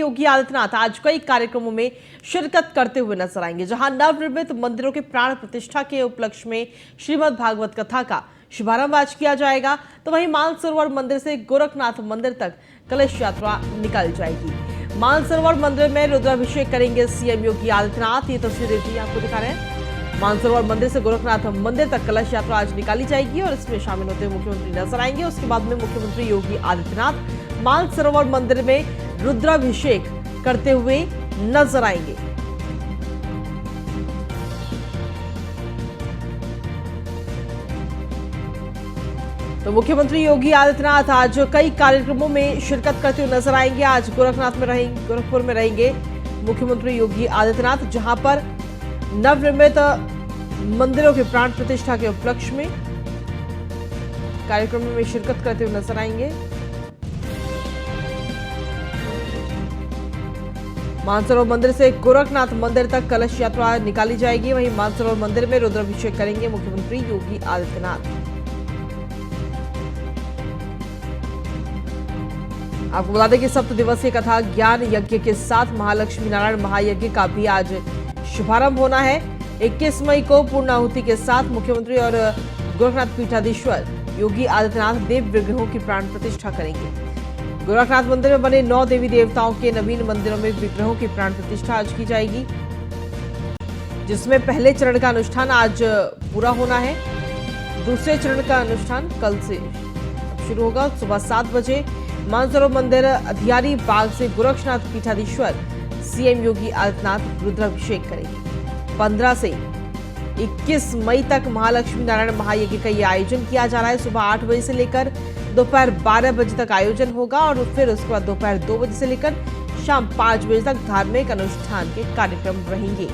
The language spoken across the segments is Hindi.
योगी आदित्यनाथ आज कई कार्यक्रमों में शिरकत करते हुए नजर आएंगे, जहां नवनिर्मित मंदिरों के प्राण प्रतिष्ठा के उपलक्ष्य में श्रीमद् भागवत कथा का शुभारंभ आज किया जाएगा। तो वहीं मानसरोवर मंदिर से गोरखनाथ मंदिर तक कलश यात्रा निकाली जाएगी। मानसरोवर मंदिर में रुद्राभिषेक करेंगे सीएम योगी आदित्यनाथ। ये तस्वीरें भी आपको दिखा रहे हैं। मानसरोवर मंदिर से गोरखनाथ मंदिर तक कलश यात्रा आज निकाली जाएगी और इसमें शामिल होते हुए मुख्यमंत्री नजर आएंगे। उसके बाद में मुख्यमंत्री योगी आदित्यनाथ मानसरोवर मंदिर में रुद्राभिषेक करते हुए नजर आएंगे। तो मुख्यमंत्री योगी आदित्यनाथ आज कई कार्यक्रमों में शिरकत करते हुए नजर आएंगे। आज गोरखपुर में रहेंगे मुख्यमंत्री योगी आदित्यनाथ, जहां पर नवनिर्मित मंदिरों के प्राण प्रतिष्ठा के उपलक्ष्य में कार्यक्रमों में शिरकत करते हुए नजर आएंगे। मानसरोवर मंदिर से गोरखनाथ मंदिर तक कलश यात्रा निकाली जाएगी। वहीं मानसरोवर मंदिर में रुद्राभिषेक करेंगे मुख्यमंत्री योगी आदित्यनाथ। आपको बता दें कि सप्त दिवसीय कथा ज्ञान यज्ञ के साथ महालक्ष्मी नारायण महायज्ञ का भी आज शुभारंभ होना है। 21 मई को पूर्णाहुति के साथ मुख्यमंत्री और गोरखनाथ पीठाधीश्वर योगी आदित्यनाथ देव विग्रहों की प्राण प्रतिष्ठा करेंगे। गोरखनाथ मंदिर में बने 9 देवी देवताओं के नवीन मंदिरों में विग्रहों की प्राण प्रतिष्ठा आज की जाएगी, जिसमें पहले चरण का अनुष्ठान आज पूरा होना है। दूसरे चरण का अनुष्ठान कल से शुरू होगा। सुबह 7 बजे मानसरोवर मंदिर अधियारी बाग से गोरखनाथ पीठाधीश्वर सीएम योगी आदित्यनाथ रुद्राभिषेक करेंगे। 15 से 21 मई तक महालक्ष्मी नारायण महायज्ञ का यह आयोजन किया जा रहा है। सुबह 8 बजे से लेकर दोपहर 12 बजे तक आयोजन होगा और फिर उसके बाद दोपहर 2 बजे से लेकर शाम 5 बजे तक धार्मिक अनुष्ठान के कार्यक्रम रहेंगे।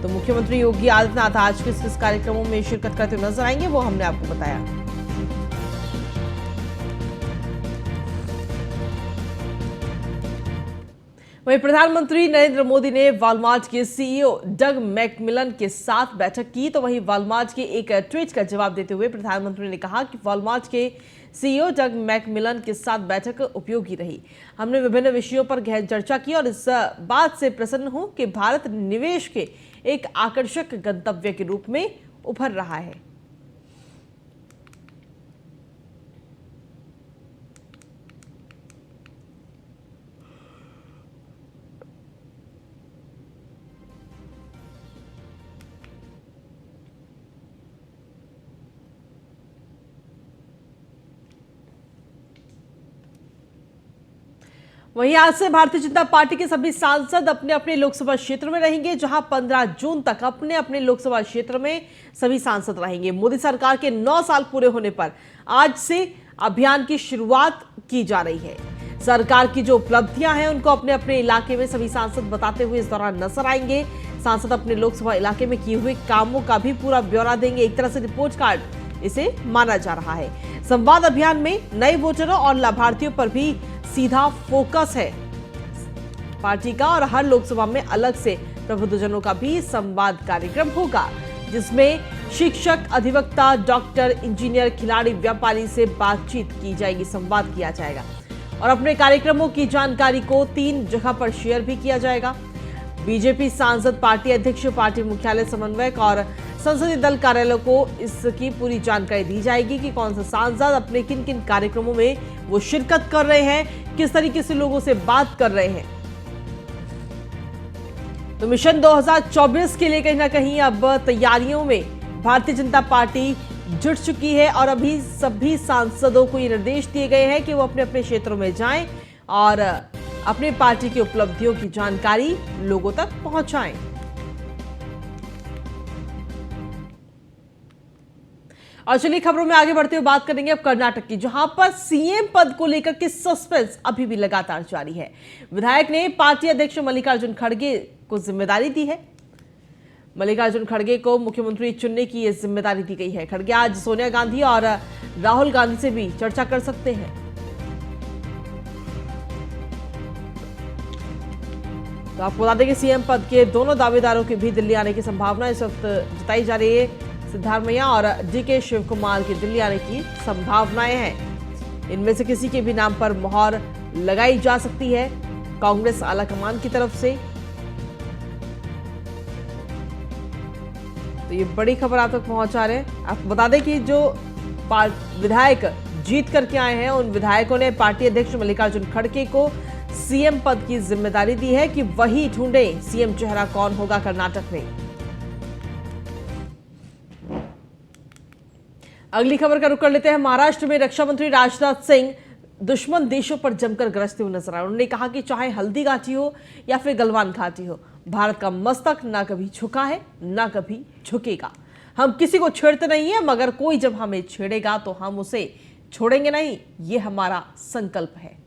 तो मुख्यमंत्री योगी आदित्यनाथ आज किस कार्यक्रमों में शिरकत करते हुए नजर आएंगे, वो हमने आपको बताया। वहीं प्रधानमंत्री नरेंद्र मोदी ने वॉलमार्ट के सीईओ डग मैकमिलन के साथ बैठक की। तो वहीं वॉलमार्ट के एक ट्वीट का जवाब देते हुए प्रधानमंत्री ने कहा कि वॉलमार्ट के सीईओ डग मैकमिलन के साथ बैठक उपयोगी रही। हमने विभिन्न विषयों पर गहन चर्चा की और इस बात से प्रसन्न हूं कि भारत निवेश के एक आकर्षक गंतव्य के रूप में उभर रहा है। वहीं आज से भारतीय जनता पार्टी के सभी सांसद अपने अपने लोकसभा क्षेत्र में रहेंगे, जहां 15 जून तक अपने अपने लोकसभा क्षेत्र में सभी सांसद रहेंगे। मोदी सरकार के 9 साल पूरे होने पर आज से अभियान की शुरुआत की जा रही है। सरकार की जो उपलब्धियां हैं उनको अपने अपने इलाके में सभी सांसद बताते हुए इस दौरान नजर आएंगे। सांसद अपने लोकसभा इलाके में किए हुए कामों का भी पूरा ब्यौरा देंगे। एक तरह से रिपोर्ट कार्ड इसे माना जा रहा है। संवाद अभियान में नए वोटरों और लाभार्थियों पर भी सीधा फोकस है पार्टी का और हर लोकसभा में अलग से प्रबुद्धजनों का भी संवाद कार्यक्रम होगा, जिसमें शिक्षक, अधिवक्ता, डॉक्टर, इंजीनियर, खिलाड़ी, व्यापारी से बातचीत की जाएगी, संवाद किया जाएगा और अपने कार्यक्रमों की जानकारी को 3 जगह पर शेयर भी किया जाएगा। बीजेपी सांसद, पार्टी अध्यक्ष, पार्टी मुख्यालय समन्वयक और संसदीय दल कार्यालय को इसकी पूरी जानकारी दी जाएगी कि कौन सा सांसद अपने किन किन कार्यक्रमों में वो शिरकत कर रहे हैं, किस तरीके से लोगों से बात कर रहे हैं। तो मिशन 2024 के लिए कहीं ना कहीं अब तैयारियों में भारतीय जनता पार्टी जुट चुकी है और अभी सभी सांसदों को ये निर्देश दिए गए हैं कि वो अपने अपने क्षेत्रों में जाएं और अपनी पार्टी की उपलब्धियों की जानकारी लोगों तक पहुंचाएं। और चलिए खबरों में आगे बढ़ते हुए बात करेंगे अब कर्नाटक की, जहां पर सीएम पद को लेकर के सस्पेंस अभी भी लगातार जारी है। विधायक ने पार्टी अध्यक्ष मल्लिकार्जुन खड़गे को जिम्मेदारी दी है। मल्लिकार्जुन खड़गे को मुख्यमंत्री चुनने की यह जिम्मेदारी दी गई है। खड़गे आज सोनिया गांधी और राहुल गांधी से भी चर्चा कर सकते हैं। तो आपको बता दें कि सीएम पद के दोनों दावेदारों के भी दिल्ली आने की संभावना इस वक्त जताई जा रही है। सिद्धारमैया और डीके शिव कुमार के दिल्ली आने की संभावनाएं हैं। इनमें से किसी के भी नाम पर मुहर लगाई जा सकती है। कांग्रेस आलाकमान की तरफ से। तो ये बड़ी खबर आप तक पहुंचा रहे हैं। आपको बता दें कि जो विधायक जीत करके आए हैं उन विधायकों ने पार्टी अध्यक्ष मल्लिकार्जुन खड़गे को सीएम पद की जिम्मेदारी दी है कि वही ढूंढे सीएम चेहरा कौन होगा कर्नाटक में। अगली खबर का रुख कर लेते हैं। महाराष्ट्र में रक्षा मंत्री राजनाथ सिंह दुश्मन देशों पर जमकर गरजते हुए नजर आए। उन्होंने कहा कि चाहे हल्दी घाटी हो या फिर गलवान घाटी हो, भारत का मस्तक ना कभी झुका है ना कभी झुकेगा। हम किसी को छेड़ते नहीं है, मगर कोई जब हमें छेड़ेगा तो हम उसे छोड़ेंगे नहीं, ये हमारा संकल्प है।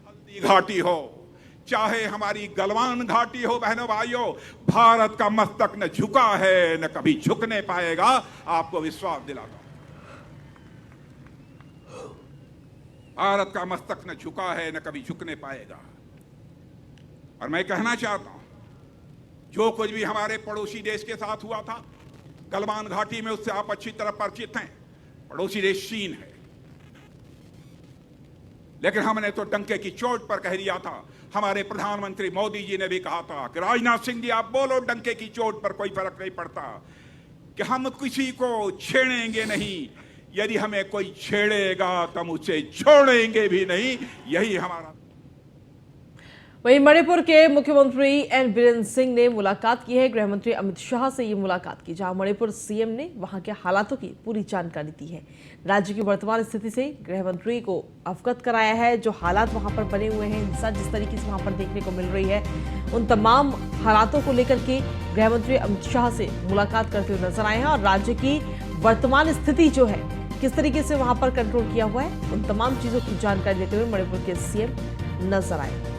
हल्दी घाटी हो चाहे हमारी गलवान घाटी हो, बहनों भाइयों, भारत का मस्तक न झुका है न कभी झुकने पाएगा। आपको विश्वास दिलाता हूं, भारत का मस्तक न झुका है न कभी झुकने पाएगा। और मैं कहना चाहता हूं, जो कुछ भी हमारे पड़ोसी देश के साथ हुआ था गलवान घाटी में, उससे आप अच्छी तरह परिचित हैं। पड़ोसी देश चीन है, लेकिन हमने तो डंके की चोट पर कह दिया था। हमारे प्रधानमंत्री मोदी जी ने भी कहा था कि राजनाथ सिंह जी आप बोलो, डंके की चोट पर कोई फर्क नहीं पड़ता, कि हम किसी को छेड़ेंगे नहीं, यदि हमें कोई छेड़ेगा तो हम उसे छोड़ेंगे भी नहीं। यही हमारा। वहीं मणिपुर के मुख्यमंत्री एन बीरेन सिंह ने मुलाकात की है गृह मंत्री अमित शाह से। ये मुलाकात की जहां मणिपुर सीएम ने वहां के हालातों की पूरी जानकारी दी है। राज्य की वर्तमान स्थिति से गृह मंत्री को अवगत कराया है। जो हालात वहां पर बने हुए हैं, हिंसा जिस तरीके से वहां पर देखने को मिल रही है, उन तमाम हालातों को लेकर के गृह मंत्री अमित शाह से मुलाकात करते हुए नजर आए हैं। और राज्य की वर्तमान स्थिति जो है, किस तरीके से वहां पर कंट्रोल किया हुआ है, उन तमाम चीजों की जानकारी देते हुए मणिपुर के सीएम नजर आए।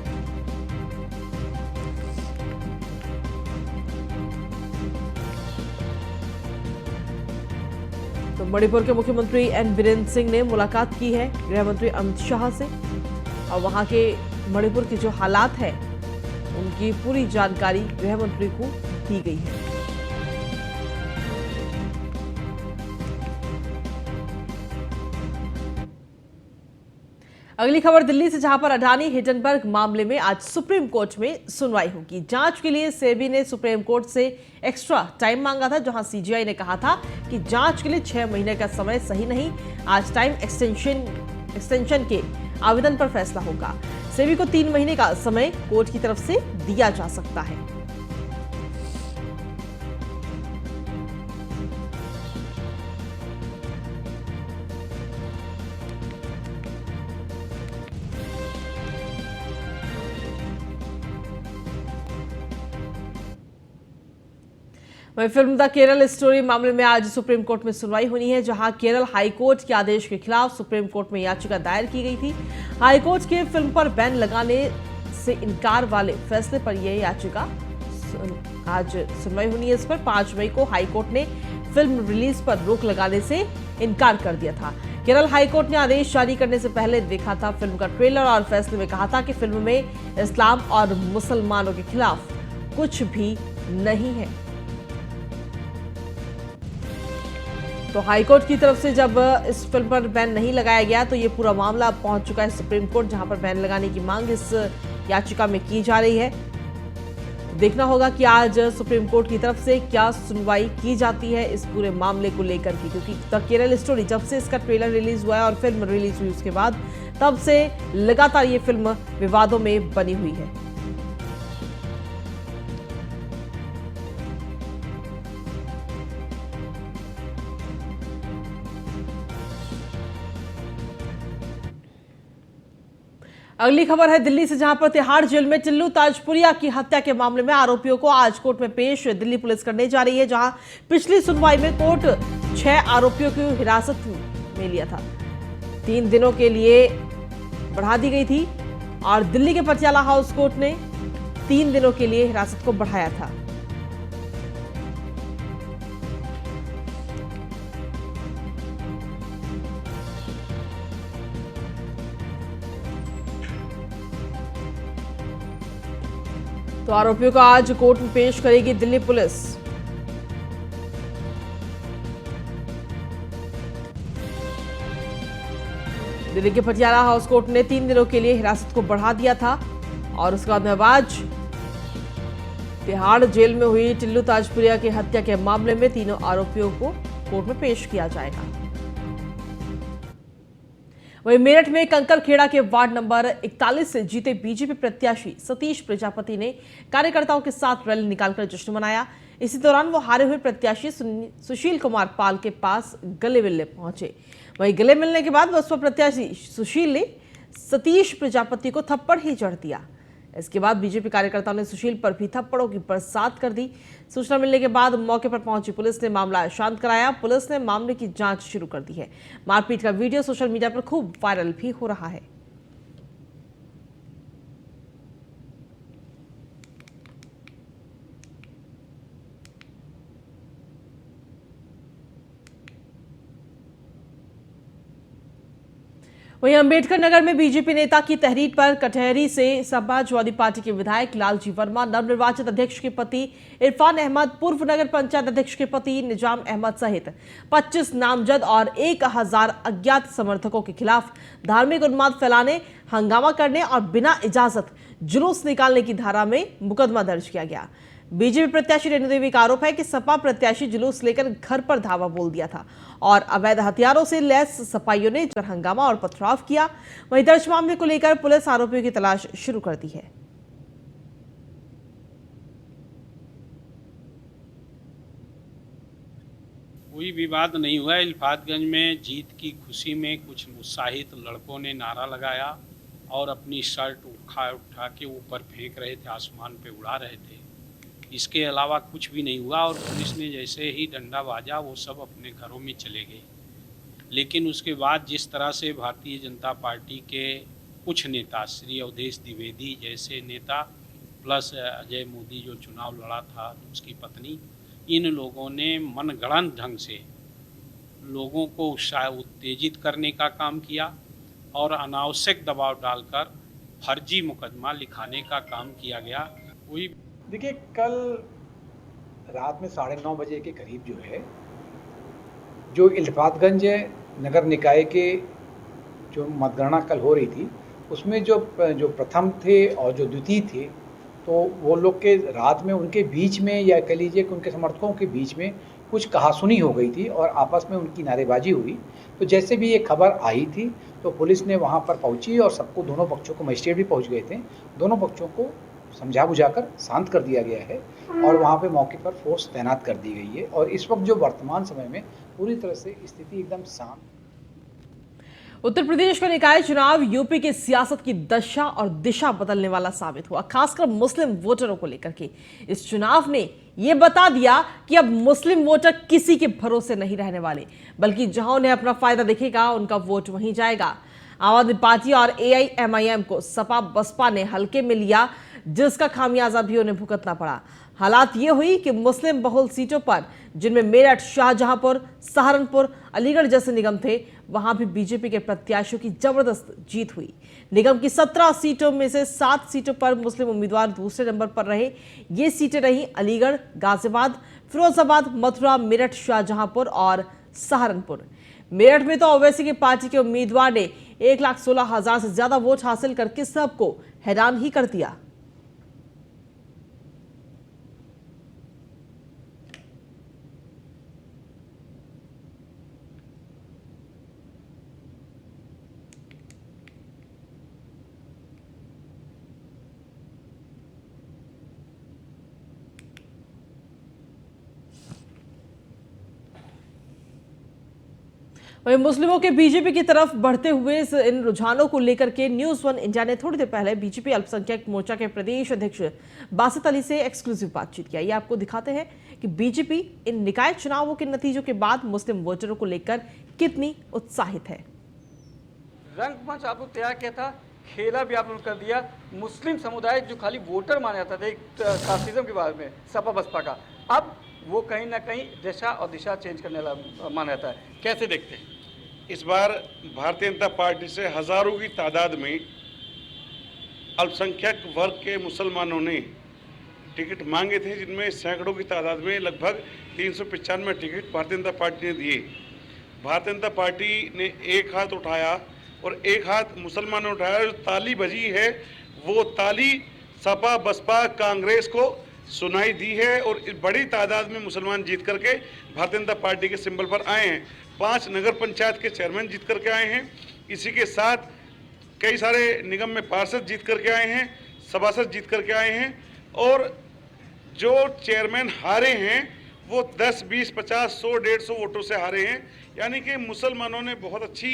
तो मणिपुर के मुख्यमंत्री एन बीरेन सिंह ने मुलाकात की है गृह मंत्री अमित शाह से, और वहां के मणिपुर के जो हालात हैं उनकी पूरी जानकारी गृह मंत्री को दी गई है। अगली खबर दिल्ली से, जहां पर अडानी हिंडनबर्ग मामले में आज सुप्रीम कोर्ट में सुनवाई होगी। जांच के लिए सेबी ने सुप्रीम कोर्ट से एक्स्ट्रा टाइम मांगा था, जहां सीजीआई ने कहा था कि जांच के लिए 6 महीने का समय सही नहीं, आज टाइम एक्सटेंशन के आवेदन पर फैसला होगा। सेबी को 3 महीने का समय कोर्ट की तरफ से दिया जा सकता है। वहीं फिल्म द केरल स्टोरी मामले में आज सुप्रीम कोर्ट में सुनवाई होनी है, जहां केरल हाई कोर्ट के आदेश के खिलाफ सुप्रीम कोर्ट में याचिका दायर की गई थी। हाई कोर्ट के फिल्म पर बैन लगाने से इनकार वाले फैसले पर यह याचिका आज सुनवाई होनी है। इस पर 5 मई को हाई कोर्ट ने फिल्म रिलीज पर रोक लगाने से इनकार कर दिया था। केरल हाई कोर्ट ने आदेश जारी करने से पहले देखा था फिल्म का ट्रेलर और फैसले में कहा था कि फिल्म में इस्लाम और मुसलमानों के खिलाफ कुछ भी नहीं है। तो हाईकोर्ट की तरफ से जब इस फिल्म पर बैन नहीं लगाया गया तो ये पूरा मामला पहुंच चुका है सुप्रीम कोर्ट, जहां पर बैन लगाने की मांग इस याचिका में की जा रही है। देखना होगा कि आज सुप्रीम कोर्ट की तरफ से क्या सुनवाई की जाती है इस पूरे मामले को लेकर के, क्योंकि द केरल स्टोरी जब से इसका ट्रेलर रिलीज हुआ है और फिल्म रिलीज हुई उसके बाद तब से लगातार ये फिल्म विवादों में बनी हुई है। अगली खबर है दिल्ली से, जहां पर तिहाड़ जेल में टिल्लू ताजपुरिया की हत्या के मामले में आरोपियों को आज कोर्ट में पेश दिल्ली पुलिस करने जा रही है, जहां पिछली सुनवाई में कोर्ट 6 आरोपियों की हिरासत में लिया था, 3 दिनों के लिए बढ़ा दी गई थी, और दिल्ली के पटियाला हाउस कोर्ट ने 3 दिनों के लिए हिरासत को बढ़ाया था। तो आरोपियों को आज कोर्ट में पेश करेगी दिल्ली पुलिस। दिल्ली के पटियाला हाउस कोर्ट ने 3 दिनों के लिए हिरासत को बढ़ा दिया था और उसके बाद में आज तिहाड़ जेल में हुई टिल्लू ताजपुरिया की हत्या के मामले में तीनों आरोपियों को कोर्ट में पेश किया जाएगा। वहीं मेरठ में कंकरखेड़ा के वार्ड नंबर 41 से जीते बीजेपी प्रत्याशी सतीश प्रजापति ने कार्यकर्ताओं के साथ रैली निकालकर जश्न मनाया। इसी दौरान वो हारे हुए प्रत्याशी सुशील कुमार पाल के पास गले मिलने पहुंचे। वहीं गले मिलने के बाद बसपा प्रत्याशी सुशील ने सतीश प्रजापति को थप्पड़ ही जड़ दिया। इसके बाद बीजेपी कार्यकर्ताओं ने सुशील पर भी थप्पड़ों की बरसात कर दी। सूचना मिलने के बाद मौके पर पहुंची पुलिस ने मामला शांत कराया। पुलिस ने मामले की जांच शुरू कर दी है। मारपीट का वीडियो सोशल मीडिया पर खूब वायरल भी हो रहा है। वहीं अंबेडकर नगर में बीजेपी नेता की तहरीर पर कटहरी से समाजवादी पार्टी के विधायक लालजी वर्मा, नवनिर्वाचित अध्यक्ष के पति इरफान अहमद, पूर्व नगर पंचायत अध्यक्ष के पति निजाम अहमद सहित 25 नामजद और 1000 अज्ञात समर्थकों के खिलाफ धार्मिक उन्माद फैलाने, हंगामा करने और बिना इजाजत जुलूस निकालने की धारा में मुकदमा दर्ज किया गया। बीजेपी प्रत्याशी रेणु देवी का आरोप है कि सपा प्रत्याशी जुलूस लेकर घर पर धावा बोल दिया था और अवैध हथियारों से लैस सपाइयों ने हंगामा और पथराव किया। वहीं दर्ज मामले को लेकर पुलिस आरोपियों की तलाश शुरू कर दी है। कोई विवाद नहीं हुआ। इल्फातगंज में जीत की खुशी में कुछ उत्साहित लड़कों ने नारा लगाया और अपनी शर्ट उठा के ऊपर फेंक रहे थे, आसमान पे उड़ा रहे थे। इसके अलावा कुछ भी नहीं हुआ और पुलिस ने जैसे ही डंडा बाजा वो सब अपने घरों में चले गए। लेकिन उसके बाद जिस तरह से भारतीय जनता पार्टी के कुछ नेता, श्री अवधेश द्विवेदी जैसे नेता प्लस अजय मोदी जो चुनाव लड़ा था उसकी पत्नी, इन लोगों ने मनगढ़ंत ढंग से लोगों को उत्तेजित करने का काम किया और अनावश्यक दबाव डालकर फर्जी मुकदमा लिखाने का काम किया गया। कोई देखिए, कल रात में 9:30 बजे के करीब जो है, जो इल्फातगंज नगर निकाय के जो मतगणना कल हो रही थी उसमें जो प्रथम थे और जो द्वितीय थे, तो वो लोग के रात में उनके बीच में या कह लीजिए कि उनके समर्थकों के बीच में कुछ कहासुनी हो गई थी और आपस में उनकी नारेबाजी हुई। तो जैसे भी ये खबर आई थी तो पुलिस ने वहाँ पर पहुँची और सबको, दोनों पक्षों को, मजिस्ट्रेट भी पहुँच गए थे, दोनों पक्षों को समझा बुझाकर शांत कर दिया गया है और वहाँ पे मौके पर फोर्स तैनात कर दी गई है। और इस वक्त जो वर्तमान समय में पूरी तरह से स्थिति एकदम शांत। उत्तर प्रदेश का निकाय चुनाव यूपी की सियासत की दशा और दिशा बदलने वाला साबित हुआ, खासकर मुस्लिम वोटरों को लेकर के। इस चुनाव ने यह बता दिया कि अब मुस्लिम वोटर किसी के भरोसे नहीं रहने वाले, बल्कि जहां उन्हें अपना फायदा दिखेगा उनका वोट वहीं जाएगा। आम आदमी पार्टी और AIMIM को सपा बसपा ने हल्के में लिया, जिसका खामियाजा भी उन्हें भुगतना पड़ा। हालात ये हुई कि मुस्लिम बहुल सीटों पर, जिनमें मेरठ, शाहजहांपुर, सहारनपुर, अलीगढ़ जैसे निगम थे, वहां भी बीजेपी के प्रत्याशियों की जबरदस्त जीत हुई। निगम की 17 सीटों में से 7 सीटों पर मुस्लिम उम्मीदवार दूसरे नंबर पर रहे। ये सीटें रही अलीगढ़, गाजियाबाद, फिरोजाबाद, मथुरा, मेरठ, शाहजहांपुर और सहारनपुर। मेरठ में तो ओवैसी की पार्टी के उम्मीदवार ने 1,16,000 से ज्यादा वोट हासिल करके सबको हैरान ही कर दिया। वहीं मुस्लिमों के बीजेपी की तरफ बढ़ते हुए इन रुझानों को लेकर के न्यूज़ 1 इंडिया ने थोड़ी देर पहले बीजेपी अल्पसंख्यक मोर्चा के प्रदेश अध्यक्ष बासित अली से एक्सक्लूसिव बातचीत किया। ये आपको दिखाते हैं कि बीजेपी इन निकाय चुनावों के नतीजों के बाद मुस्लिम वोटरों को लेकर कितनी उत्साहित है। रंग मंच आप लोग तैयार किया था, खेला भी आप लोग कर दिया। मुस्लिम समुदाय जो खाली वोटर माना जाता था एक कास्टिज्म के बारे में सपा बसपा का, अब वो कहीं ना कहीं दशा और दिशा चेंज करने वाला माना जाता है। कैसे देखते हैं? इस बार भारतीय जनता पार्टी से हजारों की तादाद में अल्पसंख्यक वर्ग के मुसलमानों ने टिकट मांगे थे, जिनमें सैकड़ों की तादाद में लगभग 395 टिकट भारतीय जनता पार्टी ने दिए। भारतीय जनता पार्टी ने एक हाथ उठाया और एक हाथ मुसलमानों ने उठाया। जो ताली बजी है वो ताली सपा बसपा कांग्रेस को सुनाई दी है और बड़ी तादाद में मुसलमान जीत करके भारतीय जनता पार्टी के सिंबल पर आए हैं। 5 नगर पंचायत के चेयरमैन जीत करके आए हैं। इसी के साथ कई सारे निगम में पार्षद जीत करके आए हैं, सभासद जीत करके आए हैं और जो चेयरमैन हारे हैं वो 10, 20, 50, 100, 150 वोटों से हारे हैं। यानी कि मुसलमानों ने बहुत अच्छी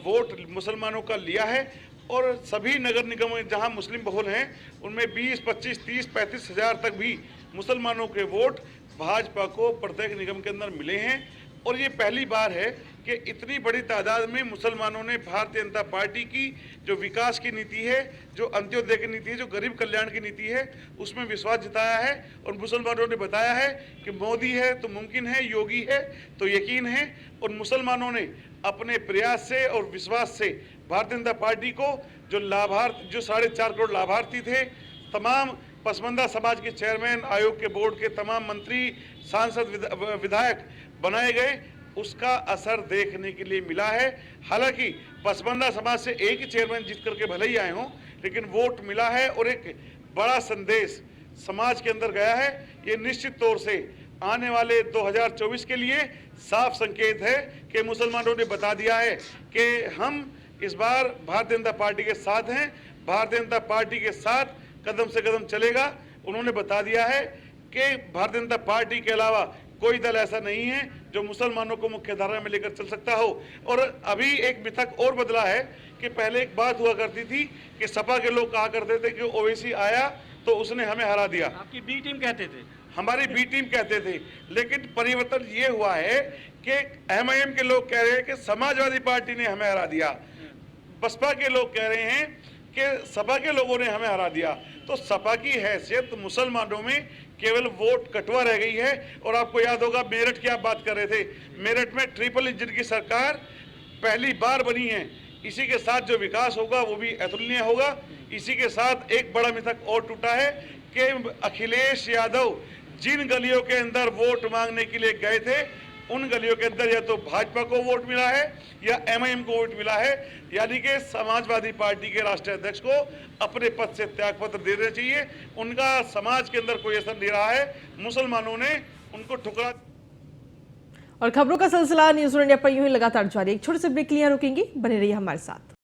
वोट मुसलमानों का लिया है और सभी नगर निगमों जहां मुस्लिम बहुल हैं उनमें 20, 25, 30, 35 हज़ार तक भी मुसलमानों के वोट भाजपा को प्रत्येक निगम के अंदर मिले हैं। और ये पहली बार है कि इतनी बड़ी तादाद में मुसलमानों ने भारतीय जनता पार्टी की जो विकास की नीति है, जो अंत्योदय की नीति है, जो गरीब कल्याण की नीति है, उसमें विश्वास जताया है। और मुसलमानों ने बताया है कि मोदी है तो मुमकिन है, योगी है तो यकीन है। और मुसलमानों ने अपने प्रयास से और विश्वास से भारतीय जनता पार्टी को जो 4.5 करोड़ लाभार्थी थे, तमाम पसमानदा समाज के चेयरमैन, आयोग के बोर्ड के तमाम मंत्री, सांसद, विधायक बनाए गए, उसका असर देखने के लिए मिला है। हालांकि पसमानदा समाज से एक ही चेयरमैन जीत करके भले ही आए हों, लेकिन वोट मिला है और एक बड़ा संदेश समाज के अंदर गया है। ये निश्चित तौर से आने वाले 2024 के लिए साफ संकेत है कि मुसलमानों ने बता दिया है कि हम इस बार भारतीय जनता पार्टी के साथ हैं, भारतीय जनता पार्टी के साथ कदम से कदम चलेगा। उन्होंने बता दिया है कि भारतीय जनता पार्टी के अलावा कोई दल ऐसा नहीं है जो मुसलमानों को मुख्य धारा में लेकर चल सकता हो। और अभी एक मिथक और बदला है कि पहले एक बात हुआ करती थी कि सपा के लोग कहा करते थे कि ओवैसी आया तो उसने हमें हरा दिया, आपकी बी टीम कहते थे, हमारी बी टीम कहते थे। लेकिन परिवर्तन ये हुआ है कि एमआईएम के लोग कह रहे हैं कि समाजवादी पार्टी ने हमें हरा दिया, बसपा के लोग कह रहे हैं कि सपा के लोगों ने हमें हरा दिया। तो सपा की हैसियत मुसलमानों में केवल वोट कटवा रह गई है। और आपको याद होगा मेरठ की आप बात कर रहे थे, मेरठ में ट्रिपल इंजन की सरकार पहली बार बनी है। इसी के साथ जो विकास होगा वो भी अतुलनीय होगा। इसी के साथ एक बड़ा मिथक और टूटा है कि अखिलेश यादव जिन गलियों के अंदर वोट मांगने के लिए गए थे उन गलियों के अंदर या तो भाजपा को वोट मिला है या एमआईएम को वोट मिला है। यानी कि समाजवादी पार्टी के राष्ट्रीय अध्यक्ष को अपने पद से त्यागपत्र दे देना चाहिए। उनका समाज के अंदर कोई असर नहीं रहा है, मुसलमानों ने उनको ठुकरा। और खबरों का सिलसिला न्यूज़ इंडिया पर यूं ही लगातार जारी। एक छोटे से ब्रेक के लिए रुकेंगे, बने रहिए हमारे साथ।